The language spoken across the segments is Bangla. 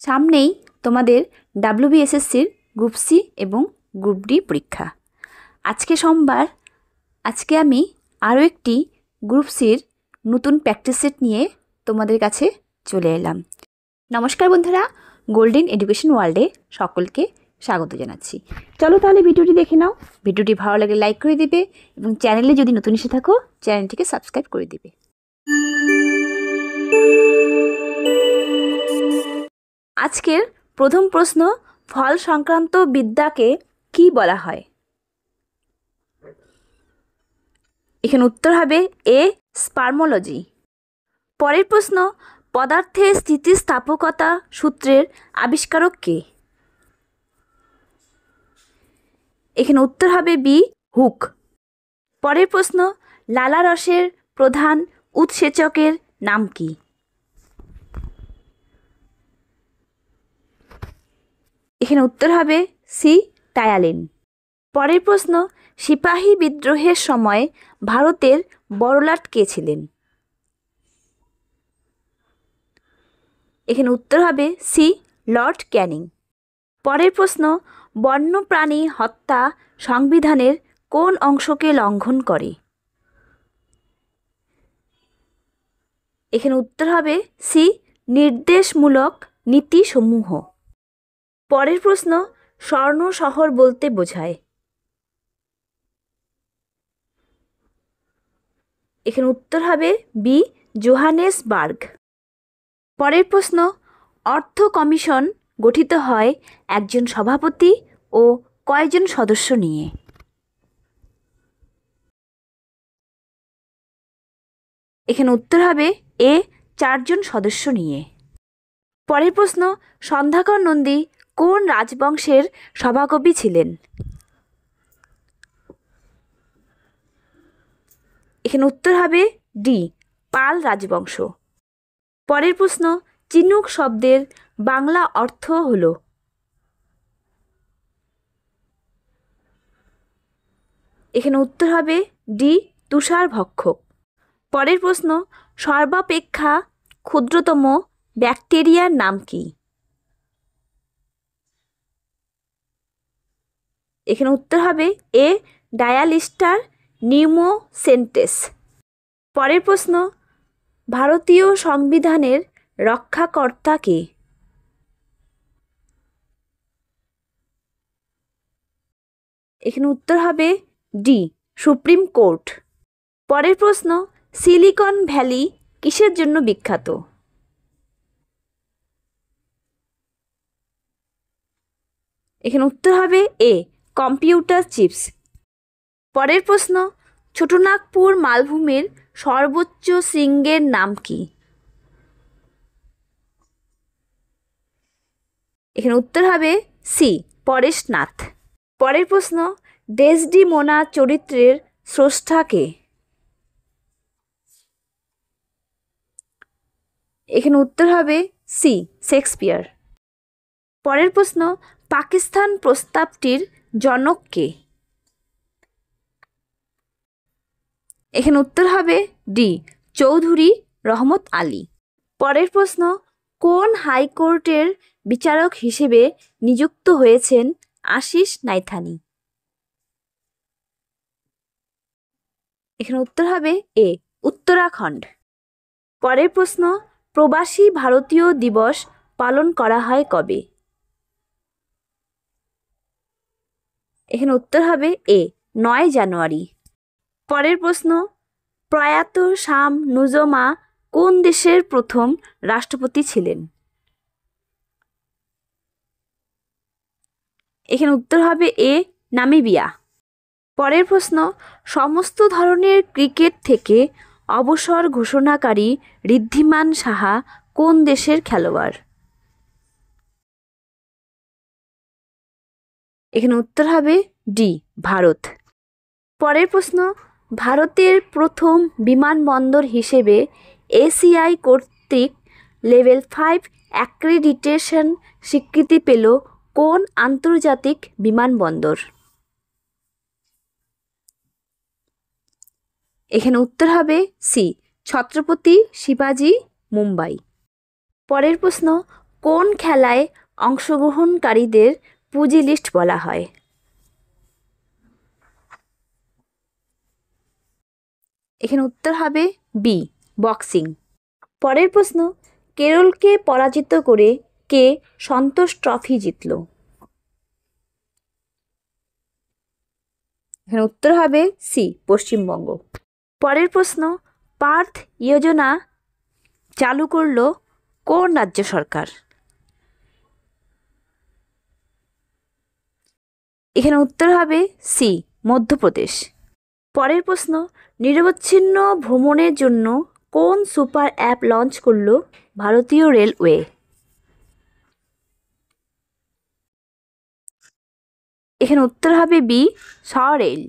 সামনেই তোমাদের WBSSCর গ্রুপ সি এবং গ্রুপ ডি পরীক্ষা। আজকে সোমবার, আজকে আমি আরও একটি গ্রুপ সির নতুন প্র্যাকটিস সেট নিয়ে তোমাদের কাছে চলে এলাম। নমস্কার বন্ধুরা, গোল্ডেন এডুকেশন ওয়ার্ল্ডে সকলকে স্বাগত জানাচ্ছি। চলো তাহলে ভিডিওটি দেখে নাও। ভিডিওটি ভালো লাগলে লাইক করে দিবে এবং চ্যানেলে যদি নতুন এসে থাকো চ্যানেলটিকে সাবস্ক্রাইব করে দিবে। আজকের প্রথম প্রশ্ন, ফল সংক্রান্ত বিদ্যাকে কি বলা হয়? এখানে উত্তর হবে এ, স্পার্মোলজি। পরের প্রশ্ন, পদার্থের স্থিতিস্থাপকতা সূত্রের আবিষ্কারক কে? এখানে উত্তর হবে বি, হুক। পরের প্রশ্ন, লালারসের প্রধান উৎসেচকের নাম কি? এখানে উত্তর হবে সি, টায়ালিন। পরের প্রশ্ন, সিপাহী বিদ্রোহের সময় ভারতের বড়লাট কে ছিলেন? এখানে উত্তর হবে সি, লর্ড ক্যানিং। পরের প্রশ্ন, বন্যপ্রাণী হত্যা সংবিধানের কোন অংশকে লঙ্ঘন করে? এখানে উত্তর হবে সি, নির্দেশমূলক নীতিসমূহ। পরের প্রশ্ন, স্বর্ণ শহর বলতে বোঝায়? এখানে উত্তর হবে বি, জোহানেসবার্গ। পরের প্রশ্ন, অর্থ কমিশন গঠিত হয় একজন সভাপতি ও কয়জন সদস্য নিয়ে? এখানে উত্তর হবে এ, 4 জন সদস্য নিয়ে। পরের প্রশ্ন, সন্ধ্যাকর নন্দী কোন রাজবংশের সভাকবি ছিলেন? এখানে উত্তর হবে ডি, পাল রাজবংশ। পরের প্রশ্ন, চিনুক শব্দের বাংলা অর্থ হল? এখানে উত্তর হবে ডি, তুষার ভক্ষক। পরের প্রশ্ন, সর্বাপেক্ষা ক্ষুদ্রতম ব্যাকটেরিয়ার নাম কি? এখানে উত্তর হবে এ, ডায়ালিস্টার নিউমোসেন্টেস। পরের প্রশ্ন, ভারতীয় সংবিধানের রক্ষাকর্তা কে? এখানে উত্তর হবে ডি, সুপ্রিম কোর্ট। পরের প্রশ্ন, সিলিকন ভ্যালি কিসের জন্য বিখ্যাত? এখানে উত্তর হবে এ, কম্পিউটার চিপস। পরের প্রশ্ন, ছোটনাগপুর মালভূমির সর্বোচ্চ শৃঙ্গের নাম কি? এখানে উত্তর হবে সি, পরেশনাথ। পরের প্রশ্ন, ডেসডিমোনা চরিত্রের স্রষ্টা কে? এখানে উত্তর হবে সি, শেক্সপিয়ার। পরের প্রশ্ন, পাকিস্তান প্রস্তাবটির জনক কে? এখানে উত্তর হবে ডি, চৌধুরী রহমত আলী। পরের প্রশ্ন, কোন হাইকোর্টের বিচারক হিসেবে নিযুক্ত হয়েছেন আশিস নাইথানি? এখানে উত্তর হবে এ, উত্তরাখণ্ড। পরের প্রশ্ন, প্রবাসী ভারতীয় দিবস পালন করা হয় কবে? এখানে উত্তর হবে এ, 9 জানুয়ারি। পরের প্রশ্ন, প্রয়াত শাম নুজমা কোন দেশের প্রথম রাষ্ট্রপতি ছিলেন? এখানে উত্তর হবে এ, নামিবিয়া। পরের প্রশ্ন, সমস্ত ধরনের ক্রিকেট থেকে অবসর ঘোষণাকারী ঋদ্ধিমান সাহা কোন দেশের খেলোয়াড়? এখানে উত্তর হবে ডি, ভারত। পরের প্রশ্ন, ভারতের প্রথম বিমানবন্দর হিসেবে এসিআই কর্তৃক লেভেল 5 অ্যাক্রেডিটেশন স্বীকৃতি পেল কোন আন্তর্জাতিক বিমানবন্দর? এখানে উত্তর হবে সি, ছত্রপতি শিবাজি, মুম্বাই। পরের প্রশ্ন, কোন খেলায় অংশগ্রহণকারীদের পুজিলিস্ট বলা হয়? এখানে উত্তর হবে বি, বক্সিং। পরের প্রশ্ন, কেরলকে পরাজিত করে কে সন্তোষ ট্রফি জিতল? এখানে উত্তর হবে সি, পশ্চিমবঙ্গ। পরের প্রশ্ন, পার্থ যোজনা চালু করল কোন রাজ্য সরকার? এখানে উত্তর হবে সি, মধ্যপ্রদেশ। পরের প্রশ্ন, নিরবচ্ছিন্ন ভ্রমণের জন্য কোন সুপার অ্যাপ লঞ্চ করল ভারতীয় রেলওয়ে? এখানে উত্তর হবে বি, স্বরেল।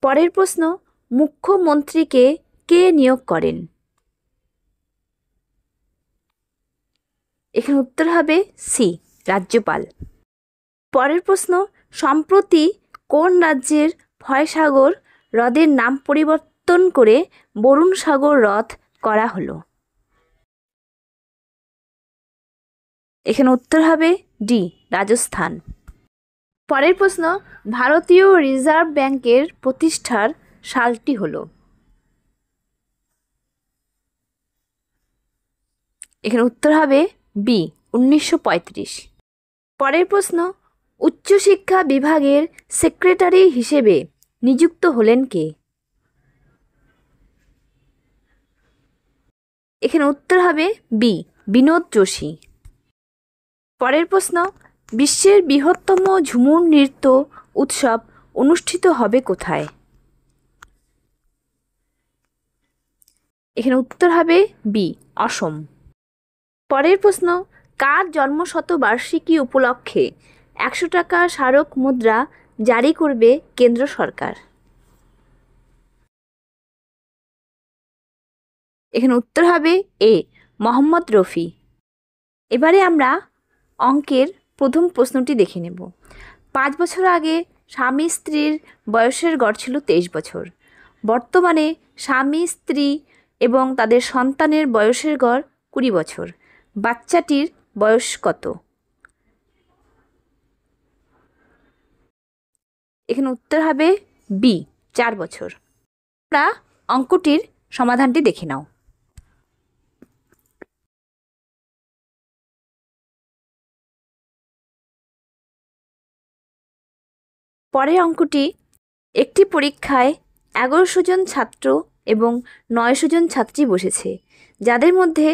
পরের প্রশ্ন, মুখ্যমন্ত্রীকে কে নিয়োগ করেন? এখানে উত্তর হবে সি, রাজ্যপাল। পরের প্রশ্ন, সম্প্রতি কোন রাজ্যের ফয়সাগর হ্রদের নাম পরিবর্তন করে বরুণ সাগর হ্রদ করা হলো? এখানে উত্তর হবে ডি, রাজস্থান। পরের প্রশ্ন, ভারতীয় রিজার্ভ ব্যাংকের প্রতিষ্ঠার সালটি হলো? এখানে উত্তর হবে বি, 1935। পরের প্রশ্ন, উচ্চশিক্ষা বিভাগের সেক্রেটারি হিসেবে নিযুক্ত হলেন কে? এখানে উত্তর হবে বি, বিনোদ যোশী। পরের প্রশ্ন, বিশ্বের বৃহত্তম ঝুমুর নৃত্য উৎসব অনুষ্ঠিত হবে কোথায়? এখানে উত্তর হবে বি, অসম। পরের প্রশ্ন, কার জন্মশতবার্ষিকী উপলক্ষে 100 টাকা স্মারক মুদ্রা জারি করবে কেন্দ্র সরকার? এখানে উত্তর হবে এ, মোহাম্মদ রফি। এবারে আমরা অঙ্কের প্রথম প্রশ্নটি দেখে নেব। 5 বছর আগে স্বামী স্ত্রীর বয়সের গড় ছিল 23 বছর। বর্তমানে স্বামী স্ত্রী এবং তাদের সন্তানের বয়সের গড় 20 বছর। বাচ্চাটির বয়স কত? এখানে উত্তর হবে বি, 4 বছর। আমরা অঙ্কটির সমাধানটি দেখে নাও। পরের অঙ্কটি, একটি পরীক্ষায় 1100 জন ছাত্র এবং 900 জন ছাত্রী বসেছে, যাদের মধ্যে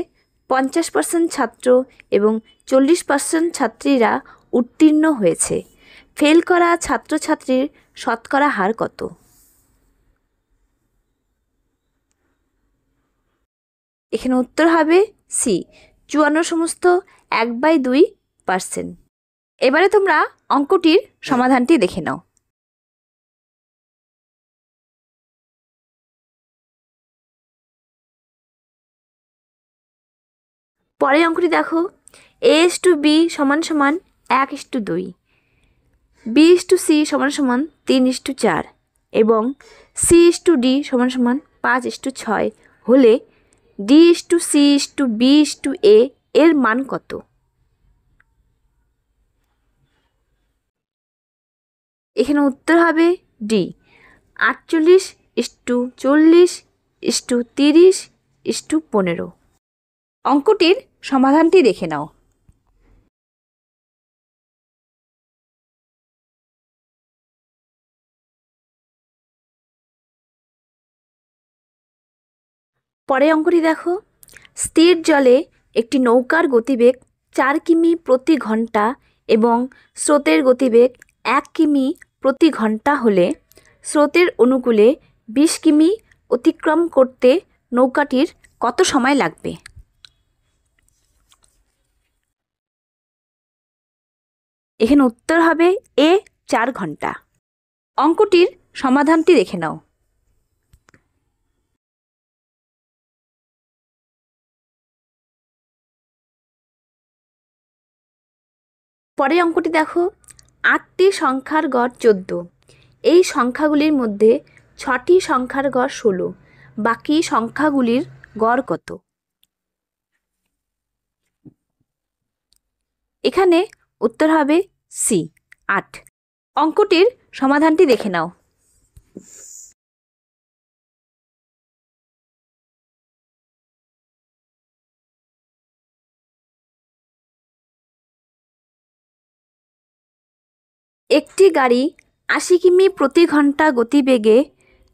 50% ছাত্র এবং 40% ছাত্রীরা উত্তীর্ণ হয়েছে। ফেল করা ছাত্রছাত্রীর শতকরা হার কত? এখানে উত্তর হবে সি, 54.1/2%। এবারে তোমরা অঙ্কটির সমাধানটি দেখে নাও। পরের অঙ্কটি দেখো, a:b = 1:2, b:c = 3:4 এবং c:d = 5:6 হলে d:c:b:a এর মান কত? এখানে উত্তর হবে ডি, 48:40:30:15। অঙ্কটির সমাধানটি দেখে নাও। পরের অঙ্কটি দেখো, স্থির জলে একটি নৌকার গতিবেগ 4 কিমি প্রতি ঘন্টা এবং স্রোতের গতিবেগ 1 কিমি প্রতি ঘন্টা হলে স্রোতের অনুকূলে 20 কিমি অতিক্রম করতে নৌকাটির কত সময় লাগবে? এখানে উত্তর হবে এ, 4 ঘন্টা। অঙ্কটির সমাধানটি দেখে নাও। পরের অঙ্কটি দেখো, 8টি সংখ্যার গড় 14, এই সংখ্যাগুলির মধ্যে 6টি সংখ্যার গড় 16, বাকি সংখ্যাগুলির গড় কত? এখানে উত্তর হবে সি 8। অঙ্কটির সমাধানটি দেখে নাও। একটি গাড়ি 80 কিমি প্রতি ঘন্টা গতিবেগে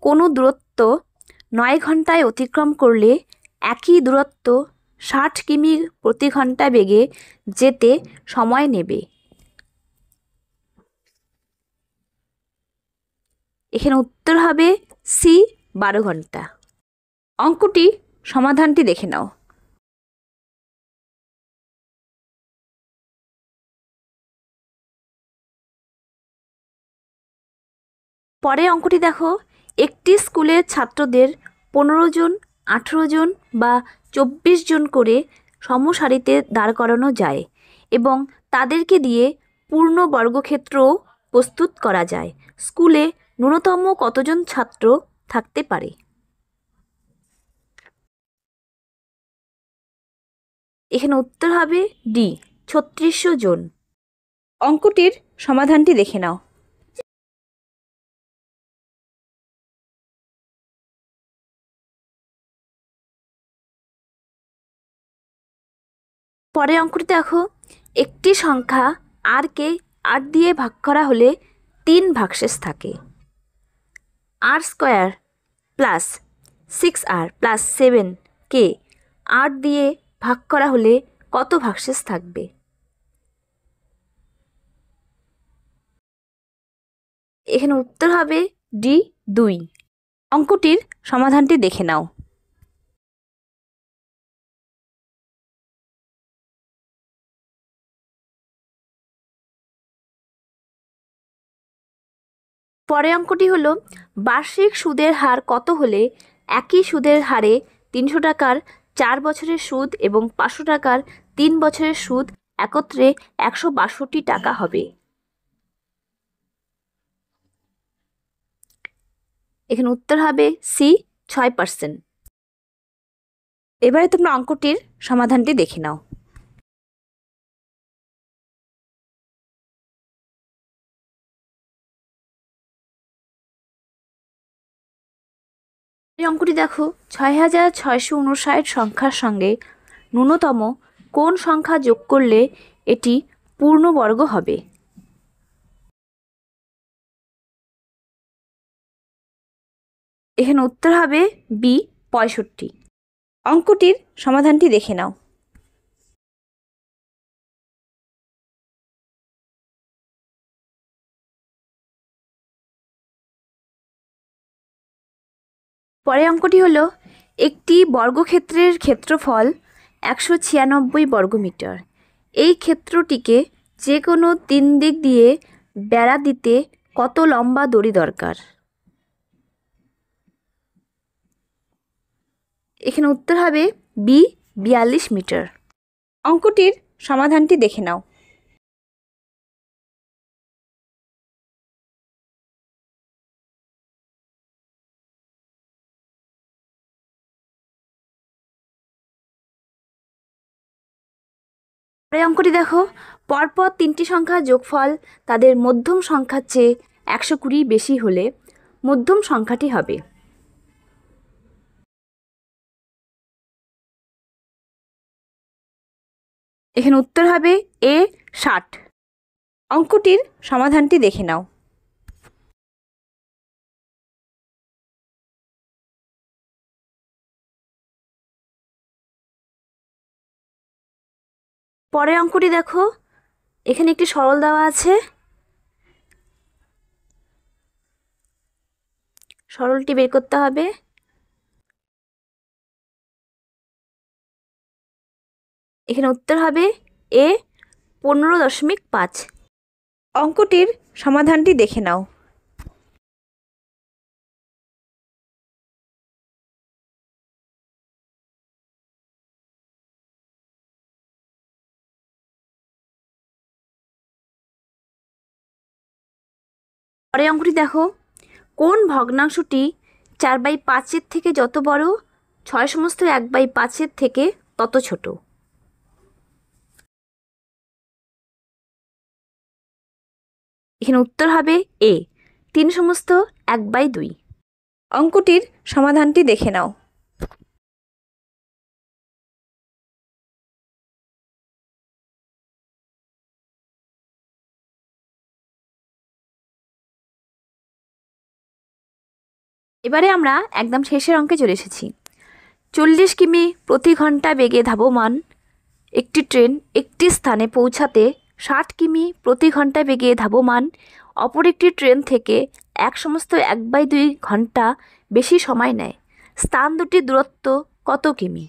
কোনো দূরত্ব 9 ঘন্টায় অতিক্রম করলে একই দূরত্ব 60 কিমি প্রতি ঘন্টা বেগে যেতে সময় নেবে। এখানে উত্তর হবে সি 12 ঘন্টা। অঙ্কটি সমাধানটি দেখে নাও। পরে অঙ্কটি দেখো, একটি স্কুলের ছাত্রদের 15 জন, 18 জন বা 24 জন করে সমসারিতে দাঁড় করানো যায় এবং তাদেরকে দিয়ে পূর্ণ বর্গক্ষেত্রও প্রস্তুত করা যায়। স্কুলে ন্যূনতম কতজন ছাত্র থাকতে পারে? এখানে উত্তর হবে ডি 3600 জন। অঙ্কটির সমাধানটি দেখে নাও। পরে অঙ্কটি দেখো, একটি সংখ্যা আর কে 8 দিয়ে ভাগ করা হলে 3 ভাগশেষ থাকে। আর স্কোয়ার প্লাস 6r প্লাস 7 কে 8 দিয়ে ভাগ করা হলে কত ভাগশেষ থাকবে? এখানে উত্তর হবে ডি 2। অঙ্কটির সমাধানটি দেখে নাও। পরে অঙ্কটি হলো, বার্ষিক সুদের হার কত হলে একই সুদের হারে 300 টাকার 4 বছরের সুদ এবং 500 টাকার 3 বছরের সুদ একত্রে 162 টাকা হবে? এখানে উত্তর হবে সি 6%। এবারে তোমরা অঙ্কটির সমাধানটি দেখে নাও। এই অঙ্কটি দেখো, 6659 সংখ্যার সঙ্গে ন্যূনতম কোন সংখ্যা যোগ করলে এটি পূর্ণবর্গ হবে? এখানে উত্তর হবে বি 65। অঙ্কটির সমাধানটি দেখে নাও। পরের অঙ্কটি হলো, একটি বর্গক্ষেত্রের ক্ষেত্রফল 196 বর্গমিটার। এই ক্ষেত্রটিকে যে কোনো 3 দিক দিয়ে বেড়া দিতে কত লম্বা দড়ি দরকার? এখানে উত্তর হবে বি 42 মিটার। অঙ্কটির সমাধানটি দেখে নাও। পরের অঙ্কটি দেখো, পরপর 3টি সংখ্যার যোগফল তাদের মধ্যম সংখ্যার চেয়ে 120 বেশি হলে মধ্যম সংখ্যাটি হবে। এখানে উত্তর হবে এ 60। অঙ্কটির সমাধানটি দেখে নাও। পরের অঙ্কটি দেখো, এখানে একটি সরল দেওয়া আছে। সরলটি বের করতে হবে। এখানে উত্তর হবে এ 15.5। অঙ্কটির সমাধানটি দেখে নাও। পরের অঙ্কটি দেখো, কোন ভগ্নাংশটি 4/5 থেকে যত বড় 6 1/5 থেকে তত ছোট? এখানে উত্তর হবে এ 3/1/2। অঙ্কটির সমাধানটি দেখে নাও। এবারে আমরা একদম শেষের অঙ্কে চলে এসেছি। 40 কিমি প্রতি ঘন্টা বেগে ধাবমান একটি ট্রেন একটি স্থানে পৌঁছাতে 60 কিমি প্রতি ঘন্টা বেগে ধাবমান অপর একটি ট্রেন থেকে 1/2 ঘন্টা বেশি সময় নেয়। স্থান দুটির দূরত্ব কত কিমি?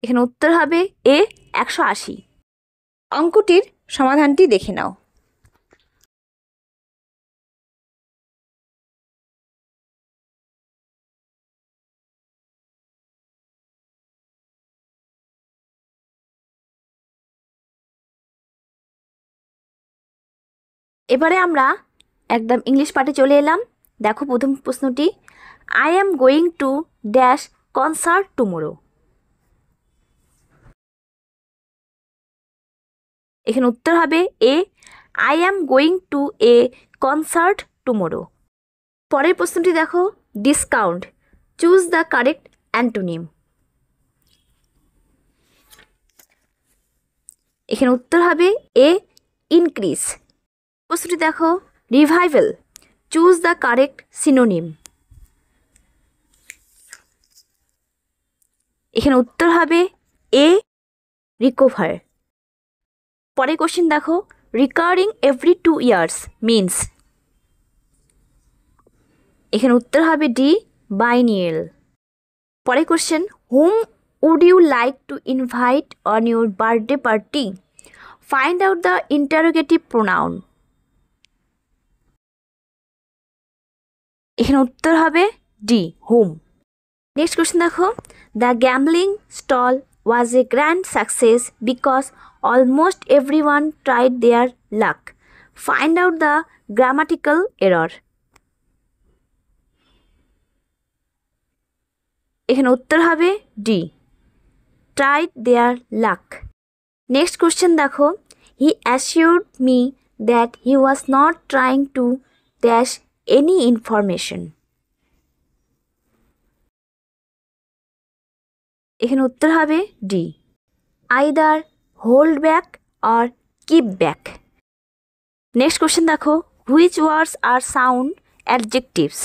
এখানে উত্তর হবে এ 180। অঙ্কটির সমাধানটি দেখে নাও। এবারে আমরা একদম ইংলিশ পার্টে চলে এলাম। দেখো প্রথম প্রশ্নটি, I am going to dash concert tomorrow. এখানে উত্তর হবে A I am going to a concert tomorrow. পরের প্রশ্নটি দেখো, discount, choose the correct antonym. এখানে উত্তর হবে এ ইনক্রিজ। প্রশ্নটি দেখো, revival, choose the correct synonym. এখানে উত্তর হবে এ রিকভার। পরের কোশ্চেন দেখো, রিকারিং এভরি 2 years মিনস। এখানে উত্তর হবে ডি বাইনিয়াল। পরের question, whom would you like to invite on your birthday party? Find out the interrogative pronoun. এখানে উত্তর হবে ডি হুম। নেক্সট কোশ্চেন দেখো, the gambling stall was a grand success because almost everyone tried their luck. Find out the grammatical error. এখানে উত্তর হবে D tried their luck. Next question দেখো, he assured me that he was not trying to dash any information. এখানে উত্তর হবে D either hold back or keep back. Next question দেখো, which words R sound adjectives.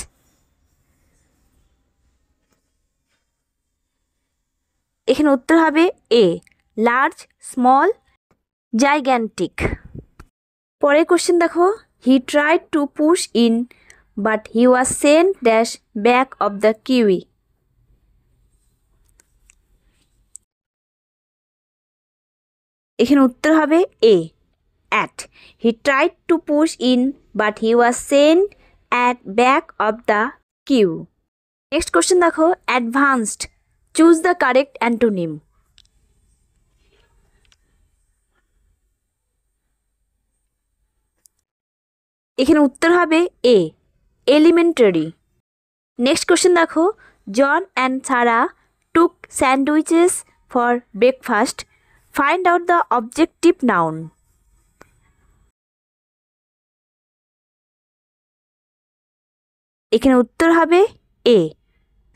এখানে উত্তর হবে এ লার্জ, স্মল, জাইগ্যান্টিক। পরের কোশ্চেন দেখো, he tried to push in but he was sent dash back of the queue. এখানে উত্তর হবে A at. He tried to push in but he was sent at back of the queue. Next question দেখো, advanced, choose the correct antonym. এখানে উত্তর হবে এ এলিমেন্টারি। নেক্সট কোশ্চেন দেখো, John and Sarah took sandwiches for breakfast. Find out the objective noun. এখানে উত্তর হবে এ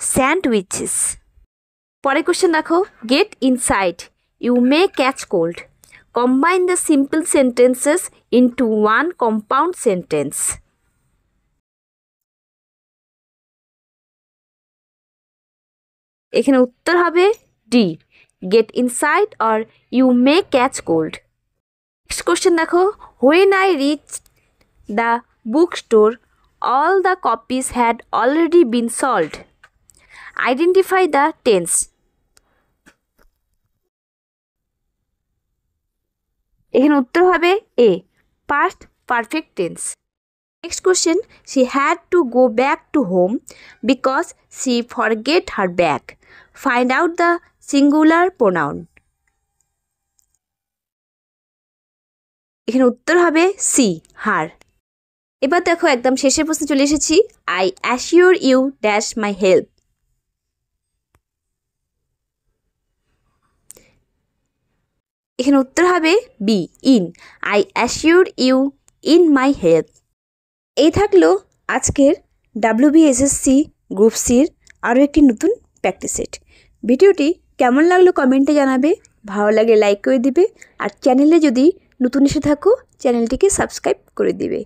স্যান্ডউইচেস। পরের কোশ্চেন দেখো, get inside, you may catch cold. Combine the simple sentences into one compound sentence. এখানে উত্তর হবে D get inside or you may catch cold. Next question দেখো, when I reach the book store all the copies had already been sold. Identify the tense. এখানে উত্তর হবে এ past perfect tense. Next question, she had to go back to home because she forget her bag. Find out the singular pronoun. এখানে উত্তর হবে সি হার। এবার দেখো একদম শেষের প্রশ্নে চলে এসেছি, I assure you dash my help. এখানে উত্তর হবে B, in. I assure you in my help. এই থাকলো আজকের WBSSC গ্রুপ সির আরও একটি নতুন প্র্যাকটিস সেট। ভিডিওটি কেমন লাগলো কমেন্টে জানাবে, ভালো লাগলে লাইক করে দিবে, আর চ্যানেলে যদি নতুন এসে থাকো চ্যানেলটিকে সাবস্ক্রাইব করে দিবে।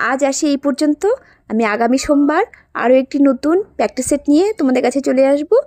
আজ আসি এই পর্যন্ত। আমি আগামী সোমবার আরও একটি নতুন প্র্যাকটিস সেট নিয়ে তোমাদের কাছে চলে আসবো।